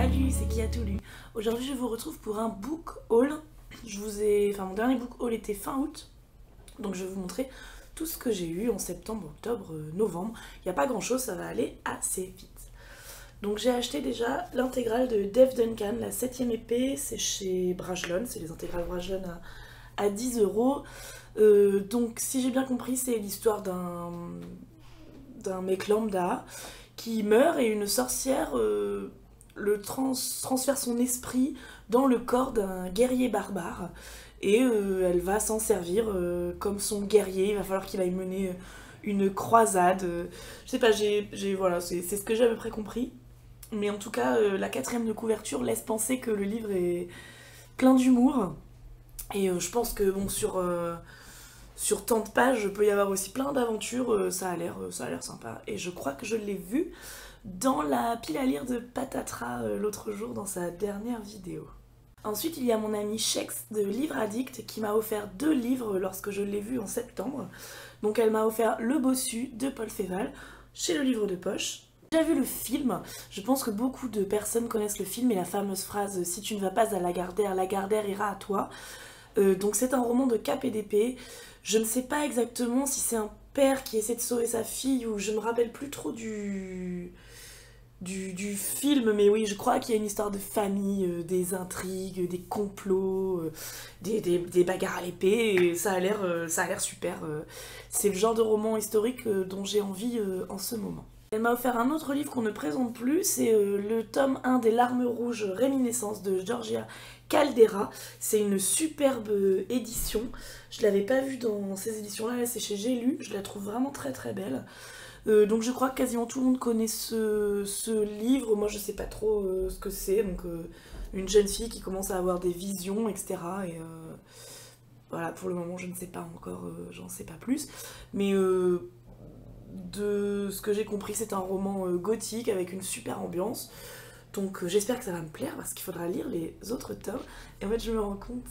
Salut, c'est qui a tout lu. Aujourd'hui je vous retrouve pour un book haul. Mon dernier book haul était fin août, donc je vais vous montrer tout ce que j'ai eu en septembre, octobre, novembre. Il n'y a pas grand chose, ça va aller assez vite. Donc j'ai acheté déjà l'intégrale de Dave Duncan, la 7ème épée, c'est chez Brajlon, c'est les intégrales Brajlon à 10 €. Donc si j'ai bien compris, c'est l'histoire d'un mec lambda qui meurt et une sorcière transfère son esprit dans le corps d'un guerrier barbare et elle va s'en servir comme son guerrier. Il va falloir qu'il aille mener une croisade. Je sais pas, voilà, c'est ce que j'ai à peu près compris. Mais en tout cas, la 4ème de couverture laisse penser que le livre est plein d'humour. Et je pense que bon, sur tant de pages, il peut y avoir aussi plein d'aventures, ça a l'air sympa. Et je crois que je l'ai vu dans la pile à lire de Patatras l'autre jour dans sa dernière vidéo. Ensuite, il y a mon ami Shex de Livre Addict qui m'a offert 2 livres lorsque je l'ai vu en septembre. Donc elle m'a offert Le Bossu de Paul Féval chez Le Livre de Poche. J'ai déjà vu le film, je pense que beaucoup de personnes connaissent le film et la fameuse phrase « Si tu ne vas pas à la Lagardère ira à toi ». Donc c'est un roman de Cap et d'épée. Je ne sais pas exactement si c'est un père qui essaie de sauver sa fille ou je me rappelle plus trop du film, mais oui, je crois qu'il y a une histoire de famille, des intrigues, des complots, des bagarres à l'épée, et ça a l'air super. C'est le genre de roman historique dont j'ai envie en ce moment. Elle m'a offert un autre livre qu'on ne présente plus, c'est le tome 1 des Larmes Rouges Réminiscences de Georgia Caldera. C'est une superbe édition. Je l'avais pas vue dans ces éditions-là, là, c'est chez J'ai lu, je la trouve vraiment très très belle. Donc je crois que quasiment tout le monde connaît ce livre. Moi je sais pas trop ce que c'est, donc une jeune fille qui commence à avoir des visions, etc. Et voilà, pour le moment je ne sais pas encore, j'en sais pas plus. Mais de ce que j'ai compris, c'est un roman gothique avec une super ambiance. Donc j'espère que ça va me plaire parce qu'il faudra lire les autres tomes. Et en fait je me rends compte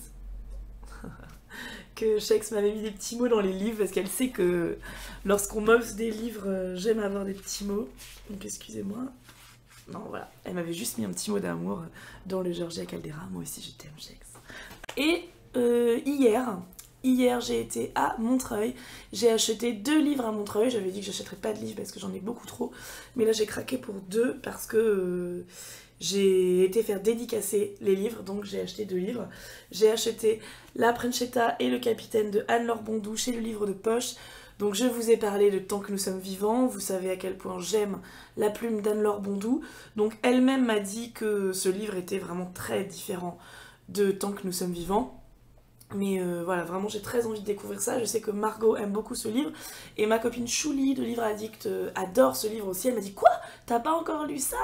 que Shex m'avait mis des petits mots dans les livres parce qu'elle sait que lorsqu'on m'offre des livres, j'aime avoir des petits mots. Donc excusez-moi. Non, voilà. Elle m'avait juste mis un petit mot d'amour dans le Georgia Caldera. Moi aussi je t'aime, Shex. Et hier j'ai été à Montreuil. J'ai acheté 2 livres à Montreuil. J'avais dit que j'achèterais pas de livres parce que j'en ai beaucoup trop. Mais là j'ai craqué pour 2 parce que j'ai été faire dédicacer les livres, donc j'ai acheté 2 livres. J'ai acheté La Principessa et le Capitaine de Anne-Laure Bondou chez Le Livre de Poche. Donc je vous ai parlé de Tant que nous sommes vivants, vous savez à quel point j'aime la plume d'Anne-Laure Bondou. Donc elle-même m'a dit que ce livre était vraiment très différent de Tant que nous sommes vivants. Mais voilà, vraiment j'ai très envie de découvrir ça. Je sais que Margot aime beaucoup ce livre. Et ma copine Chouli de Livre Addict adore ce livre aussi. Elle m'a dit « Quoi ? T'as pas encore lu ça ?»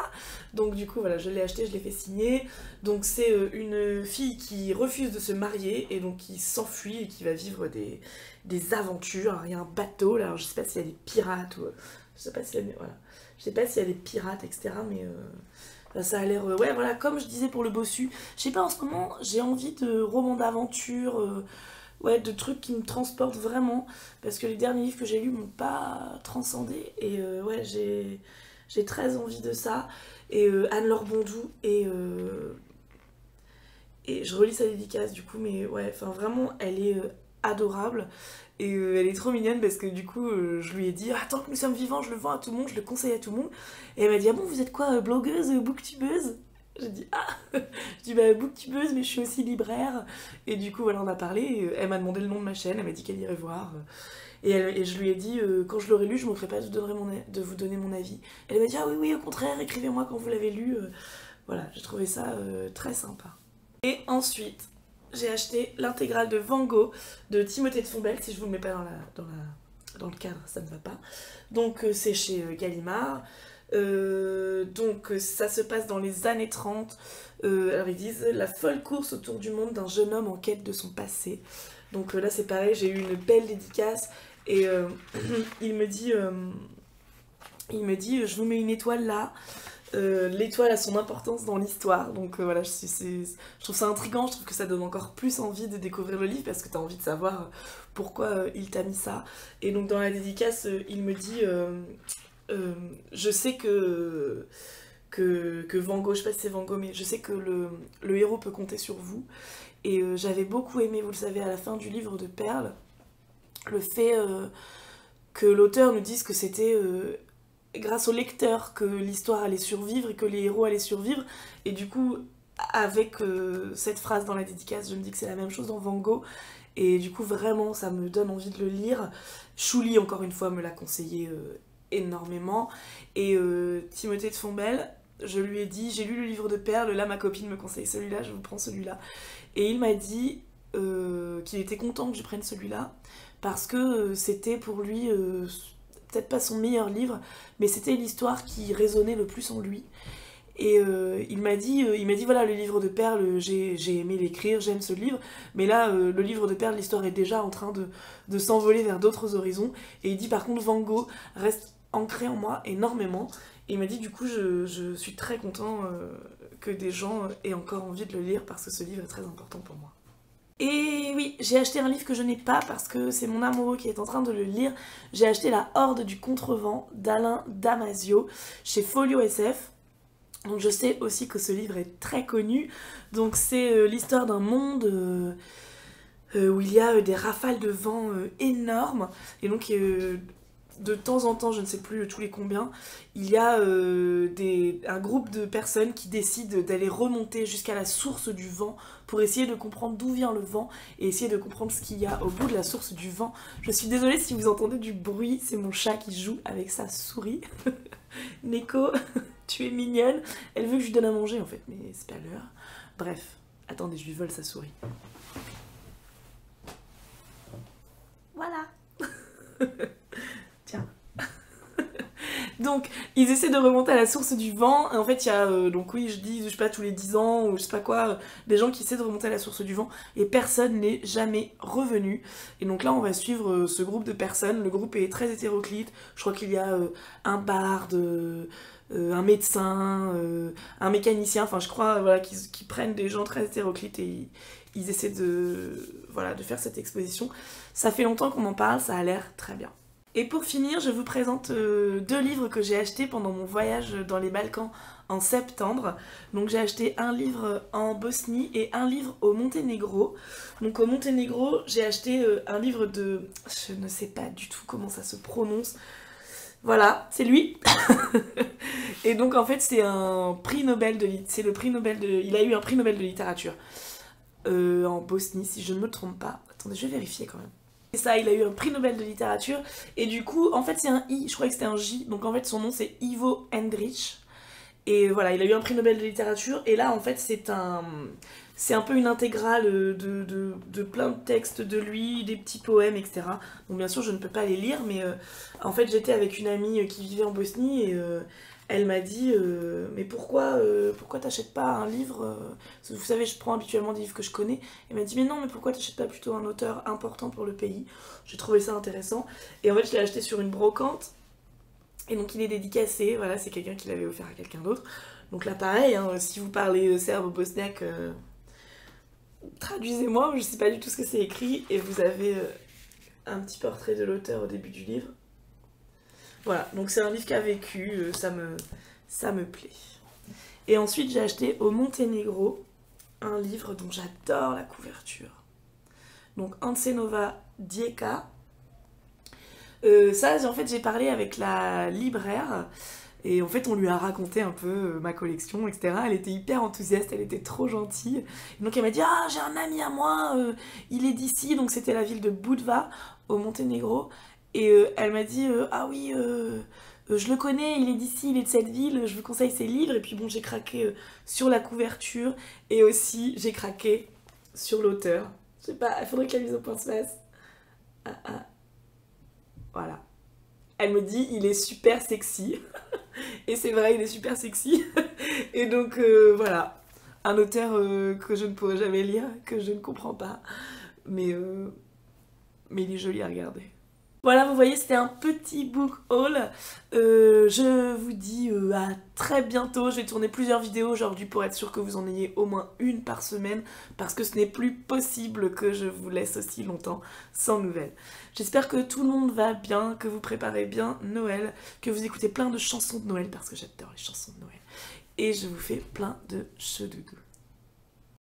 Donc du coup voilà, je l'ai acheté, je l'ai fait signer. Donc c'est une fille qui refuse de se marier et donc qui s'enfuit et qui va vivre des aventures. Alors il y a un bateau là, alors je sais pas s'il y a des pirates ou... Je sais pas s'il y a des pirates, etc. Mais... ça a l'air, ouais voilà, comme je disais pour Le Bossu, je sais pas, en ce moment j'ai envie de romans d'aventure, ouais, de trucs qui me transportent vraiment, parce que les derniers livres que j'ai lus m'ont pas transcendé, et ouais, j'ai très envie de ça, et Anne-Laure Bondou, et je relis sa dédicace du coup, mais ouais, enfin vraiment, elle est adorable. Et elle est trop mignonne parce que du coup je lui ai dit « Tant que nous sommes vivants, je le vends à tout le monde, je le conseille à tout le monde. » Et elle m'a dit « Ah bon, vous êtes quoi, blogueuse, booktubeuse ?» J'ai dit « Ah !» Je dis « Bah booktubeuse, mais je suis aussi libraire. » Et du coup voilà, on a parlé, et elle m'a demandé le nom de ma chaîne, elle m'a dit qu'elle irait voir. Et je lui ai dit « Quand je l'aurai lu, je ne manquerai pas de vous donner mon avis. » Elle m'a dit « Ah oui, oui, au contraire, écrivez-moi quand vous l'avez lu. » Voilà, j'ai trouvé ça très sympa. Et ensuite... j'ai acheté l'intégrale de Van Gogh de Timothée de Fombelle. Si je vous le mets pas dans le cadre, ça ne va pas. Donc c'est chez Gallimard. Donc ça se passe dans les années 30. Alors ils disent la folle course autour du monde d'un jeune homme en quête de son passé. Donc là c'est pareil, j'ai eu une belle dédicace et il me dit je vous mets une étoile là. L'étoile a son importance dans l'histoire, donc voilà, je trouve ça intriguant, je trouve que ça donne encore plus envie de découvrir le livre parce que t'as envie de savoir pourquoi il t'a mis ça. Et donc dans la dédicace, il me dit je sais que que Van Gogh, je sais pas si c'est Van Gogh, mais je sais que le héros peut compter sur vous. Et j'avais beaucoup aimé, vous le savez, à la fin du livre de Perles, le fait que l'auteur nous dise que c'était grâce au lecteur que l'histoire allait survivre et que les héros allaient survivre. Et du coup, avec cette phrase dans la dédicace, je me dis que c'est la même chose dans Van Gogh. Et du coup, vraiment, ça me donne envie de le lire. Chouli, encore une fois, me l'a conseillé énormément. Et Timothée de Fombelle, je lui ai dit, j'ai lu le livre de Perles, là ma copine me conseille celui-là, je vous prends celui-là. Et il m'a dit qu'il était content que je prenne celui-là, parce que c'était pour lui, peut-être pas son meilleur livre, mais c'était l'histoire qui résonnait le plus en lui. Et il m'a dit voilà, le livre de Perles, j'ai aimé l'écrire, j'aime ce livre, mais là, le livre de Perles, l'histoire est déjà en train de s'envoler vers d'autres horizons. Et il dit par contre, Van Gogh reste ancré en moi énormément. Et il m'a dit du coup, je suis très content que des gens aient encore envie de le lire, parce que ce livre est très important pour moi. Et oui, j'ai acheté un livre que je n'ai pas parce que c'est mon amoureux qui est en train de le lire. J'ai acheté La Horde du Contrevent d'Alain Damasio chez Folio SF. Donc je sais aussi que ce livre est très connu. Donc c'est l'histoire d'un monde où il y a des rafales de vent énormes. Et donc de temps en temps, je ne sais plus tous les combien, il y a un groupe de personnes qui décident d'aller remonter jusqu'à la source du vent pour essayer de comprendre d'où vient le vent et essayer de comprendre ce qu'il y a au bout de la source du vent. Je suis désolée si vous entendez du bruit, c'est mon chat qui joue avec sa souris. Neko, tu es mignonne. Elle veut que je lui donne à manger en fait, mais c'est pas l'heure. Bref, attendez, je lui vole sa souris. Voilà. Tiens. Donc, ils essaient de remonter à la source du vent. Et en fait, il y a, donc oui, je dis, je sais pas, tous les 10 ans, ou je sais pas quoi, des gens qui essaient de remonter à la source du vent, et personne n'est jamais revenu. Et donc là, on va suivre ce groupe de personnes. Le groupe est très hétéroclite. Je crois qu'il y a un barde, un médecin, un mécanicien, enfin je crois, voilà, qui prennent des gens très hétéroclites et ils essaient voilà, de faire cette exposition. Ça fait longtemps qu'on en parle, ça a l'air très bien. Et pour finir, je vous présente 2 livres que j'ai achetés pendant mon voyage dans les Balkans en septembre. Donc j'ai acheté un livre en Bosnie et un livre au Monténégro. Donc au Monténégro, j'ai acheté un livre de... je ne sais pas du tout comment ça se prononce. Voilà, c'est lui. Et donc en fait c'est un prix Nobel c'est le prix Nobel il a eu un prix Nobel de littérature en Bosnie si je ne me trompe pas. Attendez, je vais vérifier quand même. C'est ça, il a eu un prix Nobel de littérature et du coup en fait c'est un I, je croyais que c'était un J, donc en fait son nom c'est Ivo Andrić. Et voilà, il a eu un prix Nobel de littérature et là en fait c'est un peu une intégrale de plein de textes de lui, des petits poèmes, etc. Donc bien sûr je ne peux pas les lire, mais en fait j'étais avec une amie qui vivait en Bosnie et elle m'a dit mais pourquoi t'achètes pas un livre vous savez, je prends habituellement des livres que je connais. Elle m'a dit mais non, mais pourquoi t'achètes pas plutôt un auteur important pour le pays? J'ai trouvé ça intéressant et en fait je l'ai acheté sur une brocante. Et donc il est dédicacé, voilà, c'est quelqu'un qui l'avait offert à quelqu'un d'autre. Donc là pareil, hein, si vous parlez serbe ou bosniaque, traduisez-moi, je sais pas du tout ce que c'est écrit. Et vous avez un petit portrait de l'auteur au début du livre. Voilà, donc c'est un livre qui a vécu, ça me plaît. Et ensuite j'ai acheté au Monténégro un livre dont j'adore la couverture. Donc Ancenova Dijeka. Ça, en fait, j'ai parlé avec la libraire et en fait, on lui a raconté un peu ma collection, etc. Elle était hyper enthousiaste, elle était trop gentille. Et donc, elle m'a dit « Ah, j'ai un ami à moi, il est d'ici. » Donc, c'était la ville de Budva, au Monténégro. Et elle m'a dit « Ah oui, je le connais, il est d'ici, il est de cette ville, je vous conseille ses livres. » Et puis, bon, j'ai craqué sur la couverture et aussi, j'ai craqué sur l'auteur. Je sais pas, il faudrait que la mise au point se fasse. Voilà. Elle me dit, il est super sexy. Et c'est vrai, il est super sexy. Et donc, voilà. Un auteur que je ne pourrais jamais lire, que je ne comprends pas. Mais il est joli à regarder. Voilà, vous voyez, c'était un petit book haul. Je vous dis à très bientôt. Je vais tourner plusieurs vidéos aujourd'hui pour être sûre que vous en ayez au moins une par semaine, parce que ce n'est plus possible que je vous laisse aussi longtemps sans nouvelles. J'espère que tout le monde va bien, que vous préparez bien Noël, que vous écoutez plein de chansons de Noël, parce que j'adore les chansons de Noël. et je vous fais plein de cheux doudous.